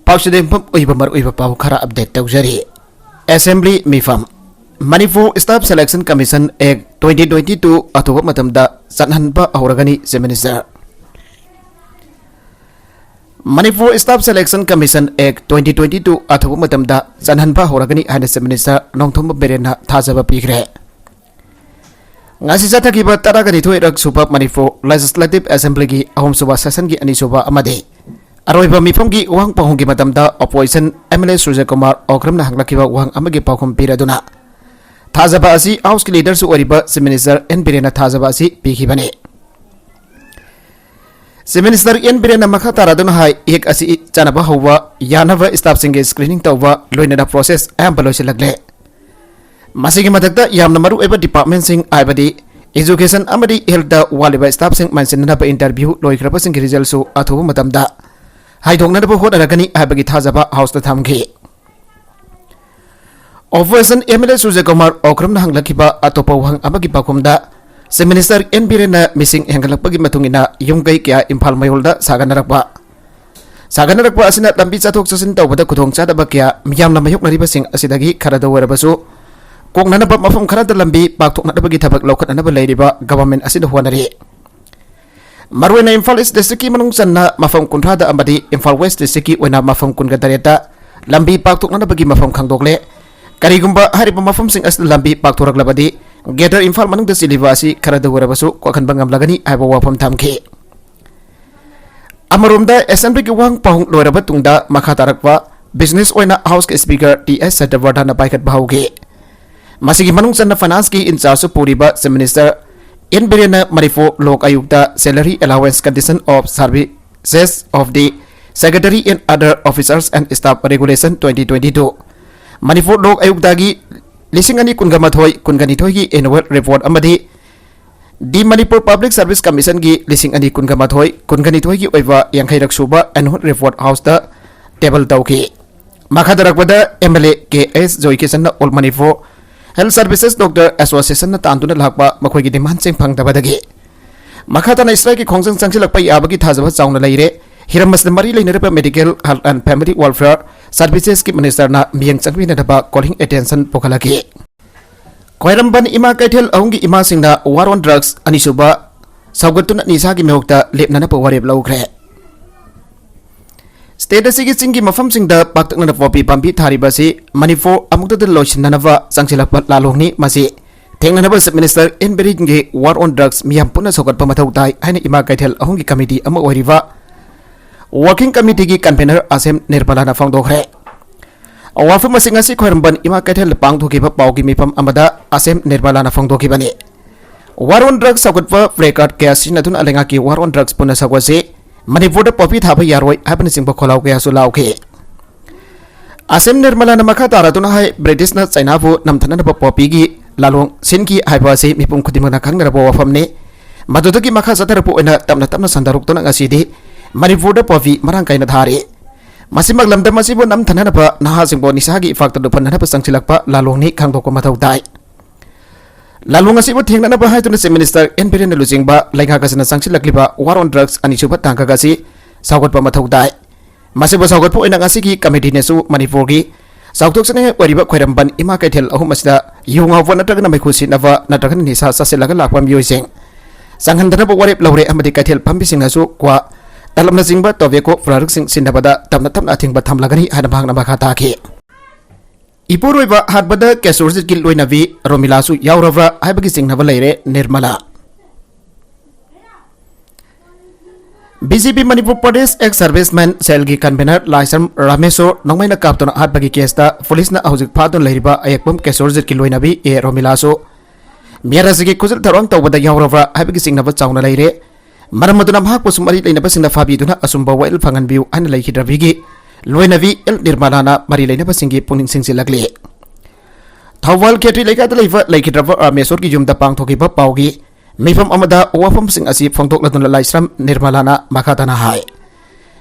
पाउसदेंफम उइबमर उइब पाउ खरा अपडेट तौजरी असेंबली मिफम Manipur staff selection commission act 2022 अथवा मतमदा चनहनबा हौरगनी chief minister Manipur staff selection commission act 2022 अथवा मतमदा चनहनबा हौरगनी हाने चीफ मिनिस्टर नोंथोम बेरेना थाजबा पीग्रे ngasi jathakibा taragani thoirak suba manipur legislative assembly gi ahom suba session gi ani suba amade aroiba mifam gi wang pahong gi matamda opposition MLA Surya Kumar Okram na hanglakiba wang amagi pakhom piraduna thajaba asi house ki leader su oriba chief minister N Birena thajaba asi pikibane chief minister N Birena makha taraduna hai ek asi chanaba howa yanava staff singe screening tawwa loinada process ambalosi lagle masigi matakta yamna maru eba department sing aibadi education amadi health da waliba staff sing mansinna ba interview loikraba sing result su athubu matamda haidongna da hot aragani aibagi thajaba house ta thamgi operation MLA Surya Kumar Okram na hanglakiba atopa wang amagi pakumda chief minister N Birena missing hengalakpagi matungina yumgai kya imphal mayolda saganarapba asina lambi chathok chasin tawbada khudong chadaba kya miyamna mayoknariba sing asidagi kharada warabasu koknanaba mafam kharada lambi pakthoknadabagi thabak lokhatnaba leiriba government asida huanari marwena Imphal East District ki manung channa mafam kunthada amadi Imphal West District ki oina mafam kunga dareta lambi pakthoknadabagi mafam khangdokle karigumba hariba mafam sing asida lambi pakthoraklabadi Greater Imphal manung da siliba asi kharada warabasu kwakhanba ngamlagani aiba wafam thamki amarumda assembly ki wang pahung loiraba tungda makha tarakwa business oina house ke speaker TS Satavardhana baikat bahauge masigi manung channa finance ki in charge puriba chief minister N Birena Manipur Lok Ayukta salary allowance condition of services of the secretary and other officers and staff regulation 2022 Manipur Lok Ayukta gi lisingani kungamathoi kunganithoi gi annual report amadi di Manipur Public Service Commission gi lisingani kunganithoi gi oiba yankhairak suba annual report house da table tauki makhadarakbada MLA KS Joykisan All Manipur Health Services Doctor Association na tantuna lakba makhoi gi demand sing phangdabadagi makhatana strike ki khongjang changsilakpa yabagi thajaba chauna leire hiramasna mari leinaraba medical health and family welfare services ki minister na miyang changwina daba calling attention pokalaki koiramban ima kaithel ahungi ima singna war on drugs anisuba saugatuna nisa gi mehokta lepnana pawarep laukre State asigi chingi mafam singda paktakna popi pampi tharibasi Manipur amukta da loishinanava changsilakpa lalongni masi thengnanaba chief minister N Birena war on drugs miyam puna sogatpa mathau tai haina ima kaithel ahungi committee ama oiriba working committee gi convener Asem Nirmalana phangdokre awafam masinga si khoiramban ima kaithel pangthokiba paugi mifam amada Asem Nirmalana phangdokibani war on drugs sogatpa record kya sinatun alenga ki war on drugs puna sagwase Manipur da popi thaba yaroi happen singba kholau kya su lauke Asem Nirmalana makha taratuna hai British na China fu namthana ba popi gi lalong sinki haiba se mipum khudimana khangra bo wafamne madudagi makha satarapu oina tamna sandaruk tona ngasidi Manipur da popi marang kaina thari masimak lamda masibo namthana ba naha singbo nisagi factor do panna ba sangchilakpa lalong ni khangdok ma thau dai lalong asibo thengna ba haituna chief minister N Birena lujingba lainga kasina sangchilakliba war on drugs ani suba tangka gasi saugotpa mathau dai masibo saugotpo oina ngasigi committee ne su Manipur gi saugtok sene wariba khoiramban ima kaithel ahum asida yunga wona tagna mai khusi nava natagani nisa saselaga lakpam yoiseng sanghandana ba warep laure amadi kaithel pambi singna su kwa talamna jingba tobeko frarik sing sindabada tamna athingba thamlagani hana bhangna makha taki Ipuroiba hatbada kesurjit ki loinavi Romilasu yauravra haibagi singnaba leire Nirmala BJP Manipur Pradesh ex serviceman selgi convener Laisam Ramesor nongmaina kaptona hatbagi kesta police na ahujik phadon leiriba ayekpam kesurjit ki loinavi e Romilasu miarasigi kujal tharong tawbada yauravra haibagi singnaba chauna leire maramaduna bhak posumari leinaba singna phabiduna asumba wail phangan biu an leikidravigi Loinavi El Nirmalana mari leinaba singi puning singsilakli Thawal Khetri leikata leifa leikidrava Ramesor ki jumda pangthokiba paugi mifam amada wafam sing asi phangtokladuna Laisram Nirmalana makhatana hai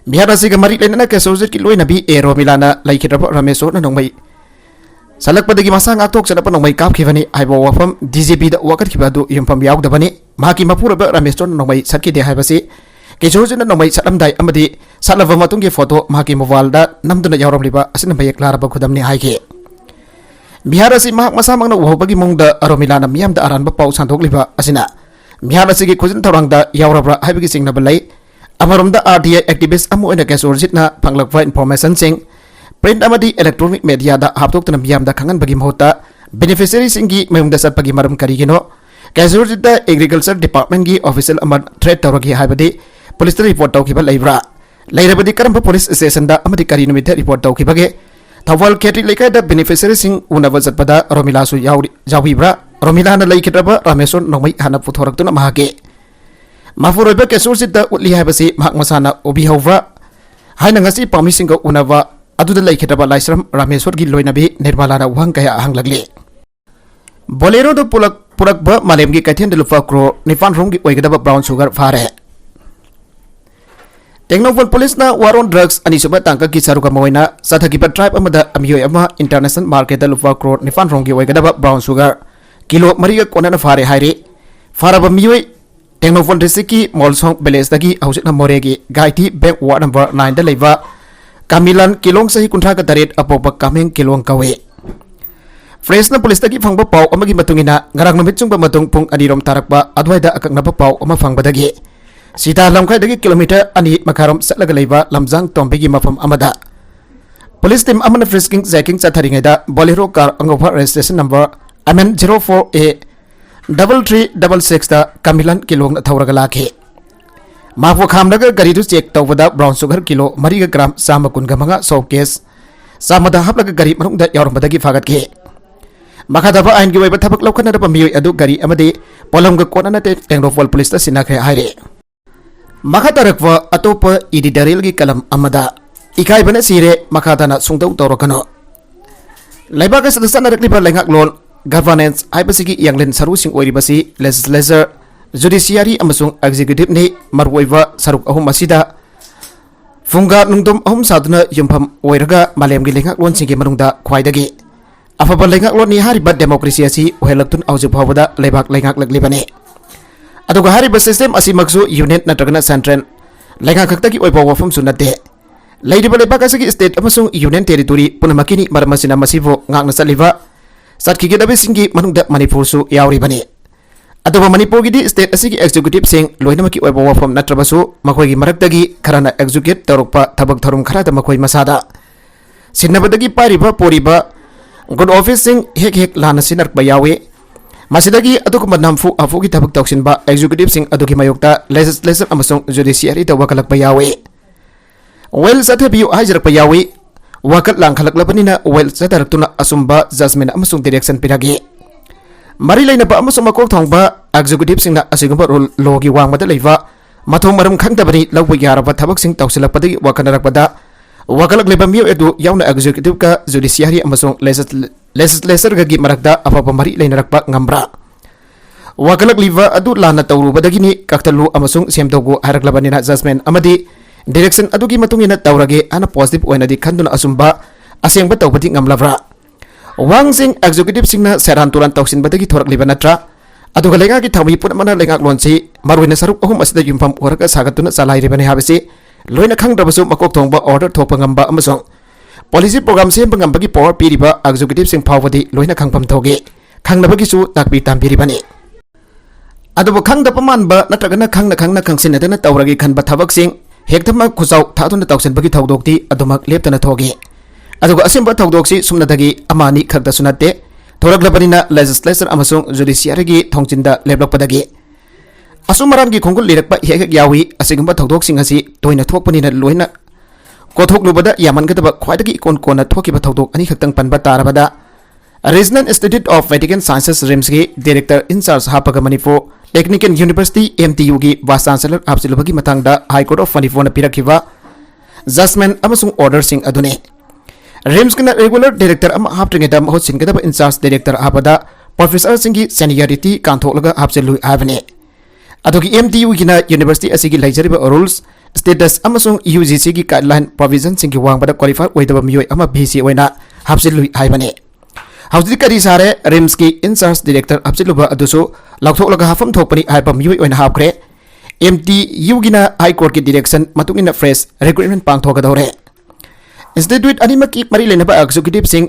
biharasiga mari leinana kesurjit ki Loinavi e Romilana leikidrava Ramesor na nongmai salakpadagi masa ngaktok sanapa nongmai kapkhibani aibo wafam DJP da wakat khibadu yumpham yaugdabani maki mapuraba Ramesor na nongmai sakki de haibasi Kichorsina nomai satamdai amadi satlaba matungi photo mahaki mobile da namduna yawramliba asina mayek laraba khudamni haike Bihar asi mahak masamang na uhobagi mongda aromilana miyamda aranba pau santokliba asina Bihar asi gi khujin thorangda yawrabra haibigi singnaba lei amaromda RTI activist amu ena kesorsitna panglakwa information sing print amadi electronic media da haptoktana miyamda khangan bagi mahota beneficiary singi mayumda satpagi maram karigino kesorsitda agriculture department gi official amad threat tawragi haibadi police report tawkiba leibra leirabadi karamba police station da amadi kari numit report tawkibage Thawal Ketri Leka da beneficiary sing unava zatpada Romila su yawibra Romila na laikitraba Rameson nomai hana puthoraktuna mahake Mafuroiba kesursita utli haibasi mahak masana obi hawra haina ngasi pamisinga unava aduda laikitraba laisram Rameswar gi loinabi nirmala na uhang kaya ahang lagli Bolero do purakba malemgi kaithian de lufa kro nifan romgi oigadaba brown sugar fare Technophone Police na war on drugs ani suba tangka ki saruka moina sathagiba tribe amada amyoi ama international market da lufa crore nifan rongi oigadaba brown sugar kilo mariga kona na fare haire faraba miyoi Technophone district ki molsong village dagi hausina moregi gaiti bank ward number 9 da leiba kamilan kilong sahi kuntra ka daret apopa kameng kilong kawe Fresh na police dagi phangba pau amagi matungina ngarang numit chungba matung pung anirom tarakba adwaida akakna pau ama phangba dagi Sita lamkai dagi kilometer ani makarom satlaga leiba lamjang tombegi mafam amada Police team amana frisking checking chatharingaida Bolero car angova registration number MN04A 3366 da Kamilan kilong thauraga lakhe Mafu khamdaga gari du check tawbada brown sugar kilo 3 gram sama kunga manga showcase samada haplaga gari manungda yawrambadagi fagatke Makadaba ain gi waiba thabak laukana da pamiyoi adu gari amade polamga konana te Technophone police ta sinakhe haire Makatarakwa atopa editorial gi kalam amada ikai bana sire makatana sungtau torokano Laibaga sadasana rakliba lengak lon governance aibasigi yanglen sarusing oiribasi legislature judiciary amasung executive ni marwoiba saruk ahum asida funga nungdom ahum saduna yumpham oiraga malemgi lengak lon singi manungda khwaidagi afaba lengak lon ni hariba democracy asi ohelaktun auju phawada leibak lengak laglibani Aduga hariba system asimaksu unit natragana central lenga khaktagi oiba wafam sunate leidiba lebak asigi state amasung union territory punamakini maramasina masibo ngakna saliva satkhigedabe singi manungda manipur su yawri bani aduba manipur gi state asigi executive sing loinamaki oiba wafam natrabasu makhoi maraktagi kharana execute tarokpa thabak tharum kharada makhoi masada sinnabadagi pariba poriba good office sing hek lana sinarkba yawe Masidagi aduk manamfu afugi tabak toksin ba executive sing aduki mayokta legislature amasung judiciary da wakalak payawi well sathabiu hajar payawi wakal lang khalak labanina well sataratuna asumba judgment amasung direction piragi mari laina ba amasung makok thongba executive sing na asigumba role logi wangmada leiba mathong maram khangdabani lawba yaraba thabak sing toksilak padagi wakanarakpada wakalak leba miyo edu yauna executive ka judiciary amasung legislature gagi marakda apapa mari lainarakpa ngambra wakalak liva adu lana tawru badagini kaktalu amasung semdogu haraklabanina judgment amadi direction adugi matungina tawrage ana positive oinadi khanduna asumba asengba tawbati ngamlavra wangsing executive singna seran turan tawsin badagi thorak liba natra aduga lenga gi thawi put mana lenga lonsi marwina saruk ahum asida yumpham oraka sagatuna salai ribani habisi loina khangdrabasu makok thongba order thokpa ngamba amasung Policy program sem pangambagi power piriba executive sing phawadi loina khangpam thoge khangnabagi su takpi tampiribani adubu khangda pamanba natragana khangna khangsinadana tawragi khanba thabak sing hekthama khusau thatuna tawsen bagi thawdokti adumak leptana thoge aduga asimba thawdoksi sumnadagi amani khagda sunate thoraklabanina legislature amasung judiciary gi thongchinda leblakpadagi asumaramgi khongul lirakpa hek yawi asigumba thawdoksing asi toina thokpanina loina Kothok lubada yaman gadaba khwaidagi ikon kona thokiba thodok ani khaktang panba tarabada Regional Institute of Vatican Sciences RIMS gi Director in charge hapaga Manipur Technical University MTU gi Vice Chancellor Absilubagi matangda High Court of Manipur na pirakhiba judgment amasung order sing adune RIMS gina regular director ama haptringeda mahot singgadaba in charge director hapada professor singi seniority kanthoklaga hapselui avane adogi MTU gina university asigi laijariba rules status amasung UGC gi guideline provision singi wangbada qualify oidaba miyoi ama BC oina hapsilui haibane hausi kari sare RIMS ki in charge director hapsiluba adusu laukthok laga hafam thokpani haipa miyoi oina hapkre MTU गिना high court की direction मतुंग इन fresh recruitment पांगथोगदौरे institute अनिमकी मरी लेनबा executive Singh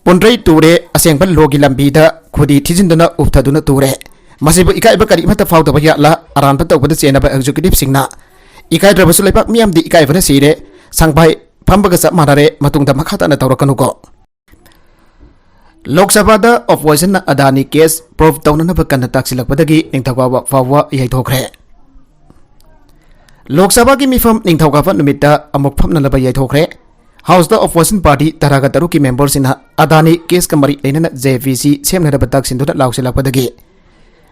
पुंड्रई टूरे असेंग लोगी लंबीदा खुदी थिजिंदुना उफ्थदुना टूरे मसिबु इकाइबा करीमता फाउदबा याला अरानबा तौबदा चेनबा एग्जीक्यूटिव सिंहना इकाइद्रबसु लेपाक मियामदी इकाइबना सिरे संगभाई फंबगा सब मानरे मतुंगदा मखाताना तौरकनुको Lok Sabha opposition Adani case prove तौननबा कन्ना ताक्सिलकपदगी निंगथौगावा फावा याइथोखरे लोकसभा की मिफम निंगथौगावा नुमित्ता अमुक फमनलबा याइथोखरे हाउस द ऑपोजिशन पार्टी तरागा तरु की मेंबर्स इन अदानी केस का मरी लेना जेवीसी सेमनरबा ताक्सिंदुना लाउसिलकपदगी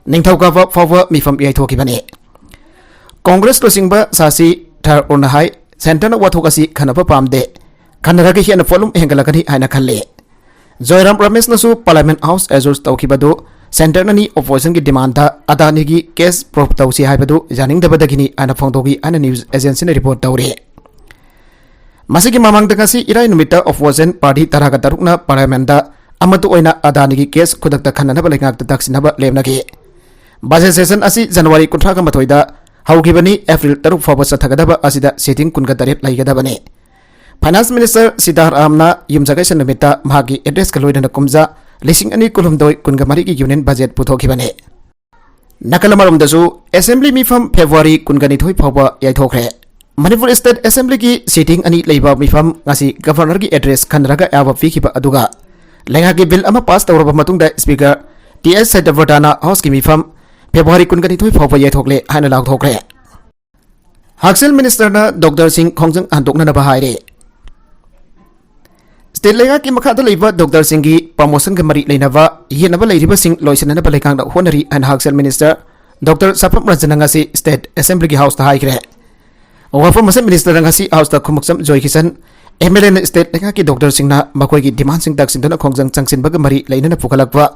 निंगथौगावा फावा मिफम याइथोखिबने कांग्रेस लोसिंगबा सासी थर उनहाई सेंटर वाथोकसी खनबा पामदे खनरगे हेन फोलुम हेंगलकनी हाइना खल्ले जयराम रमेश नसु पार्लियामेंट हाउस एजोर्स तौखिबदु सेंटर ननी ऑपोजिशन की डिमांड अदानी की केस प्रूफ तौसी हाइबदु जानिंगदबदगिनी आना फोंदोगी आना न्यूज एजेंसी ने रिपोर्ट तौरे मसिगी मामांगदगसी इराय नुमिता ऑपोजिशन पार्टी तरागा तरुकना पार्लियामेंट अमतु ओइना अदानी की केस खुदकता खननबा लेंगाक तक्सिनबा लेमनगे बजेट सेशन असि जनवरी 18 हौगिबनी एप्रिल 3 फाउब चथगदबा असिदा सेटिंग 19 लाइगदबने फाइनेंस मिनिस्टर सीतारामना युमजगैसन नुमिता मागी एड्रेस का लोइदना कुमजा लिसिंग अनि कुलुमदोय 19 की यूनियन बजेट पुथोखिबने नकलमरमदसु असेंबली मिफम फेब्रुआरी 19 फाउब याइथोखरे मणिपुर स्टेट असेंबली की सीटिंग अनि लेबा मिफम ngasi गवर्नर की एड्रेस खनरगा याबा फिखिबा अदुगा लेंगा की बिल अमा पास तौरबा मतुंगदा स्पीकर टीएस सेटवर्टाना हाउस की मिफम फेब्रुआरी 19 फाउब याइथोखले हाइना लाउथोखरे हक्सेल मिनिस्टर डॉक्टर सिंह खोंजंग हंदोकनबा हाइरे स्टेट लेगा की मखादा लेबा डॉक्टर सिंह की प्रमोशन के मरी लेनबा येनबा लेरिबा सिंह लोइसननबा लेकांगदा होनरी एंड हक्सेल मिनिस्टर डॉक्टर सफम रजनंगासी स्टेट असेंबली की हाउस हाइग्रे वफम मसे मिनिस्टर रंगासी house Khumukcham Joykisan MLA ने स्टेट लेगा की डॉक्टर सिंह मखोय की डिमांड सिंह तक्सिंदना खोंजंग चंगसिनबा मरी लेनना पुखलकवा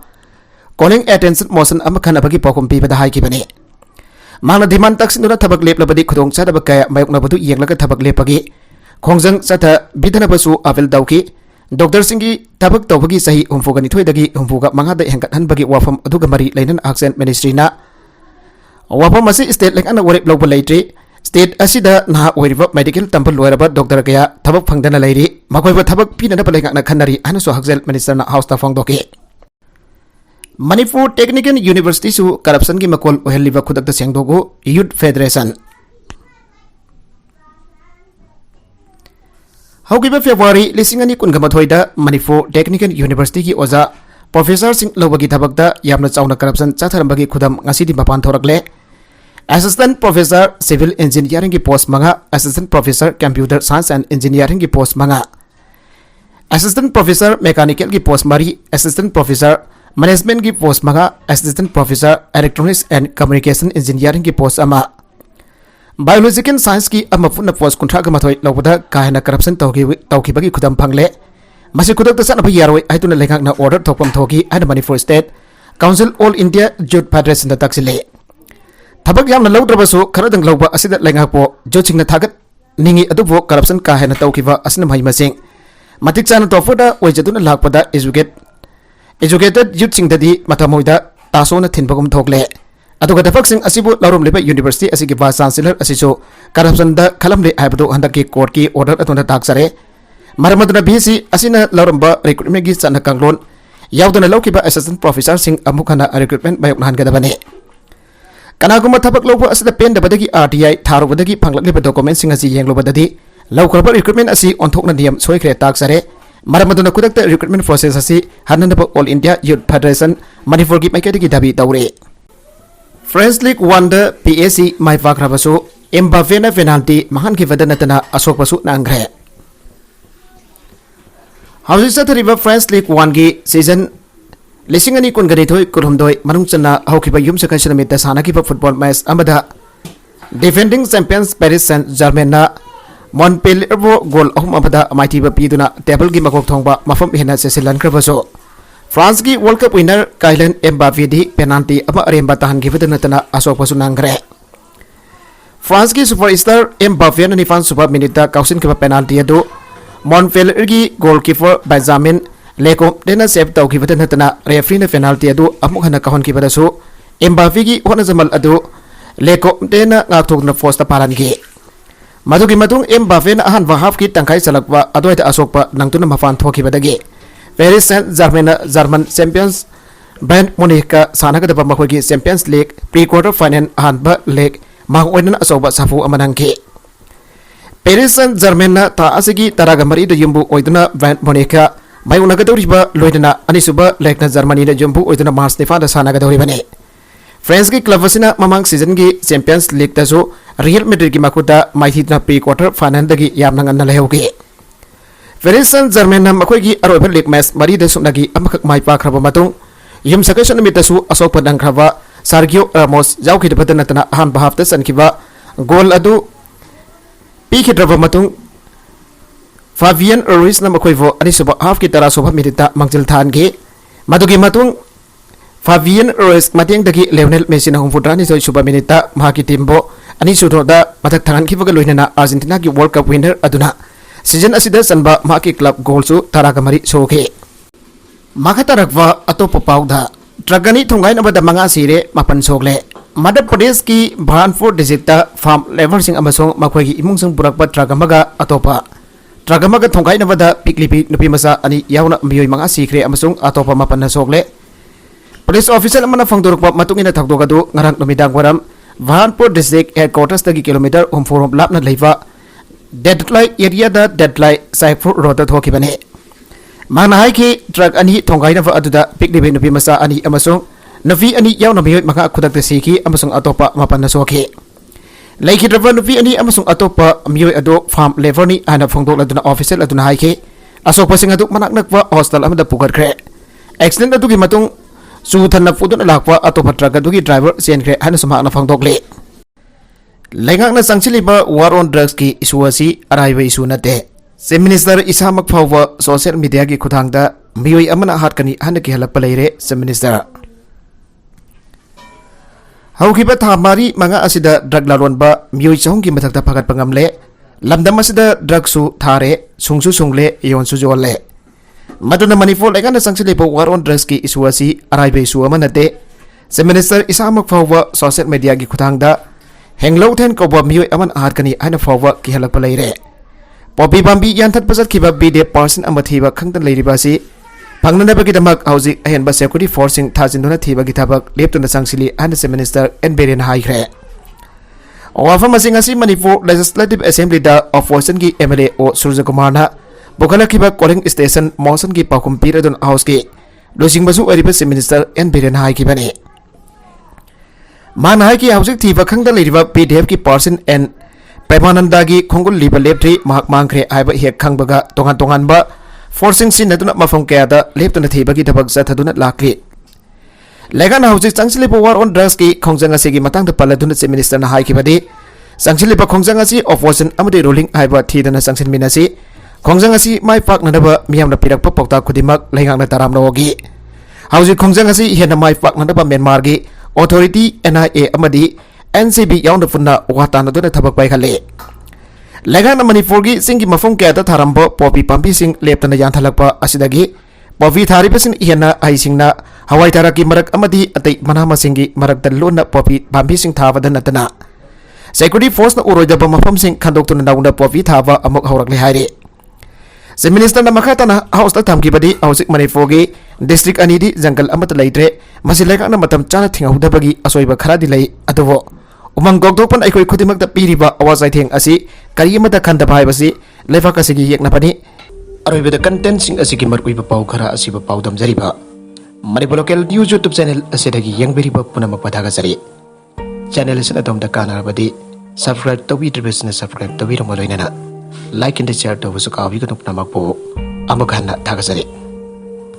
कॉलिंग अटेंशन मोशन अमा खनबगी पाउखम पीबदा हाइकिबने मांगना डिमांड तक्सिंदना थबक लेपलबदी खुदोंग चादबा कया मायोकनबदु येंगलगा थबक लेपगी खोंजंग चथा बिधनबसु अपील तौकी डॉक्टर सिंह की थबक तौबगी सही 34 हुंफुगा मंगादा हेंगतहनबगी वाफम अदुगा मरी लेनन हक्सेल मिनिस्ट्रीना वाफम असी स्टेट लेगाना वरेप लौबा लेट्री स्टेट असिदा नहा ओइरिबा मेडिकल तंपल लोयरबा डॉक्टर कया थबक फंगदना लेरी मखोयबा थबक पीननबा लेगाना खन्नरी अनसु हक्सेल मिनिस्टरना हाउस ता फंगदोके मणिपुर टेक्निकल यूनिवर्सिटी सु करप्शन की मकोल ओहलिबा खुदक सेंगदोगो यूथ फेडरेशन हौगिबा फेब्रुआरी 2019 मणिपुर टेक्निकल यूनिवर्सिटी की ओजा प्रोफेसर सिंह लोबगी थबकता यामना चाउना करप्शन चाथरमबगी खुदम ngasi di mapan थोरकले असिस्टेंट प्रोफेसर सिविल इंजीनियरिंग की पोस्ट मंगा assistant professor computer science and engineering की पोस्ट मंगा असिस्टेंट प्रोफेसर मैकेनिकल की पोस्ट मरी असिस्टेंट प्रोफेसर मैनेजमेंट की पोस्ट मंगा assistant professor electronics and communication engineering की पोस्ट अमा बायोलॉजिकल साइंस की अमफुन पोस्ट 19 लौबदा काहेना करप्शन तौखिबगी खुदम फंगले मसे खुदक तसनब यारोय आइतुना लेखाकना ऑर्डर थोपम थोकी आइना Manipur state council all India youth federation तक्सिले थबक यामना लौद्रबसु खरदंग लौबा असिदा लेंगापो जोचिंगना थागत निंगी अदुबो करप्शन काहेना तौखिबा असना महिमसिंग मतिक चाना तोफोदा ओइजदुना लाकपदा एजुकेटेड यूथ सिंगददी मतमोइदा तासोना थिनबगुम थोकले अदुगा दफक सिंह असिबु लौरम लेबा यूनिवर्सिटी असि की वाइस चांसलर असिसो करप्शन द खलमले आइबदो हंदक की कोर्ट की ऑर्डर अतोना ताकसरे मरमदना बीसी असिना लौरमबा रिक्रूटमेंट की चना कंगलोन यावदना लौकिबा असिस्टेंट प्रोफेसर सिंह अमुखना रिक्रूटमेंट बायोक हनगदबने कनागुमा थबक लौबा असिदा पेंदबदगी आरटीआई थारुबदगी फंगलबा डॉक्यूमेंट सिंह असि येंगलोबददी लौखरबा रिक्रूटमेंट असि ऑनथोकना नियम सोइख्रे ताकसरे मरमदना कुदक्ता रिक्रूटमेंट प्रोसेस असि हननबा all India youth federation Manipur की माइकेदगी दाबी तौरे फ्रेंच लीग 1 द पीएससी माइपाख्रबसु एम्बापेना पेनाल्टी महानखिबदा नतना अशोकपसु नांग्रे हौजिक चथरिबा फ्रेंच लीग 1 की सीजन 2019 कुरहुमदोय मनुंगचना हौखिबा युमसका समित सानाखिबा फुटबॉल मैच अमदा defending champions Paris Saint Germain मॉन्पेलियरबो गोल अहुम अमदा माइथिबा पीदुना टेबल की मकोक थोंबा मफम हेना सेसिलनख्रबसु फ्रांस की world cup winner Kylian Mbappe दी पेनाल्टी अरेंबा तहनखिबदा नतना अशोकपसु नांग्रे फ्रांस की सुपरस्टार एम्बापे निफान सुबह मिनट काउसिनखिबा पेनाल्टी अदु मॉन्पेलियर की गोलकीपर बेंजामिन लेकोम्टेना सेव तौखिबदा नतना रेफरीना पेनाल्टी अदु अमुक हना कहनखिबदासु एम्बापे की होनजमल अदु लेको तेना ngaktokna force ta parangi madugi matung Mbappe na ahan half ki tangkai salakwa adoita asokpa nangtuna mafan thokibadagi Paris Saint-Germain German champions Bayern Munich ka sanagadaba makhoi Champions League pre-quarter final ahanba leg mahoinan asoba safu amanangki Paris Saint-Germain na ta asigi taragamari da yumbu oiduna Bayern Munich ka mayunagadoriba loidana anisuba leg na Germany da yumbu oiduna Mars defa da sanagadoribane France की club से ममंग season की champions league तसो Real Madrid की मकुदा माइथीना pre quarter final दगी यामना ngana lehoge Paris Saint-Germain मखोई की अरोइब लीग मैच मरी दे सुनगी अमखक माइ पाखरब मतुंग यम सकेशन मित तसु असोक पदंखरबा सार्गियो रामोस जाउखि दबद नतना अहान बहाफ त सनखिबा गोल अदु पीखिद्रब मतुंग फाबियन रुइस न मखोइबो अनिसुब हाफ की तरा सोभ मिनिटा मंगजिल थानगे मदुगी मतुंग Fabian Ruiz mateng dagi Lionel Messi na humfudrani so suba minita mahaki timbo ani sudoda matak thangan khibaga loinana Argentina ki World Cup winner aduna season asida sanba mahaki club goal su taragamari soke makatarakwa atopa pauda tragani thongai nabada manga sire mapan sogle Madhya Pradesh ki Bhanpur district ta farm level sing amasong makhoi ki imung sing burakpa tragamaga atopa tragamaga thongai nabada piklipi nupi masa ani yauna miyoi manga sikre amasong atopa mapan na sogle Police officer mana fangdorok matungina thakdogadu ngarang numidang waram Bhanpur district headquarters tagi kilometer umforom lapna leiva deadline area da deadline Saifur road thokibane mana hai ki truck ani thongai na aduda piknibe nupi masa ani amasung navi ani yaw nabi maka khudak siki amasung atopa mapanna soke leiki driver nupi ani amasung atopa miyoi ado farm level ni ana fangdok laduna officer laduna hai ki asok pasing adu manak nakwa hostel amada pugar kre accident adu ki matung Sutan na pudun lakwa atau patraga dugi driver siankre hana sama na fangdokle. Lengak na sangchiliba war on drugs ki isu asi araiba isu nate. Se minister isa makphawa social media ki khutangda miyoi amana hatkani hana ki halak palaire se minister. Haukiba thamari manga asida drug laron ba miyoi chong ki mathakta phagat pangamle lamdam asida drug su thare sungsu sungle yon su jolle. Maduna Manipur legana sangchiliba war on drugs ki isu asi araiba isu amanate se minister isa makphawa social media ki khutangda henglo then ko ba miyoi aman hatkani hana phawa ki halak palaire. Popi bambi yanthat pasat kiba bide person amathiba khangtan leiriba si pangnana bagi damak hauji ahenba security forcing thajinduna thiba gi thabak leptuna sangchili and se minister Nberen haikre wafa masing asi Manipur Legislative Assembly da opposition ki MLA o Surya Kumar na bukala kiba calling station motion ki pakum piradun house ki losing basu ariba se minister Nberen haikibane man hai ki hauji thiba khangtan leiriba PDF ki person and Premananda gi khongul liba leptri mahak mangkre aiba hek khangbaga tongan tongan ba forcing sin naduna mafong kaya da leptuna thiba gi thabak sathaduna lakri legan hauji sangchiliba war on drugs ki khongjanga se gi matang da paladuna se minister na hai ki badi sangchiliba khongjanga si opposition amade ruling aiba thidana sangsin minasi khongjanga si mai pak na ba miyam na pirak pakta khudimak lengang na taram nogi hauji khongjanga si hena mai pak na ba Myanmar gi authority NIA amadi NCB yang da funna watana dona thabak pai khale legana Manipur gi singi mafung kya da tharambo popi pampi sing leptana yan thalakpa asidagi popi thari pasin ihena ai singna hawai taraki marak amadi atai manama singi marak dalona popi pampi sing thawa da natana security force na uroida ba mafam sing khandok tuna naunda popi thawa amok haurak le haire se minister na makhatana house ta thamki badi ausik Manipur gi district ani di jungle amata leitre masilega na matam chana thingauda bagi asoiba khara di lei adovo umang gogdokpan aikoi khudimak da piriba awazai theng asi kariyamata khanda bhai basi lefa kasigi yekna pani aroiba da content sing asigi markui ba pau khara asiba pau dam jariba Manipur local news YouTube channel asidagi yangberiba punamak pathaga jari channel asina domda kana badi subscribe tobi business subscribe tobi romoloinana like and share to busu kawi kanuk namak po amagana thaga jari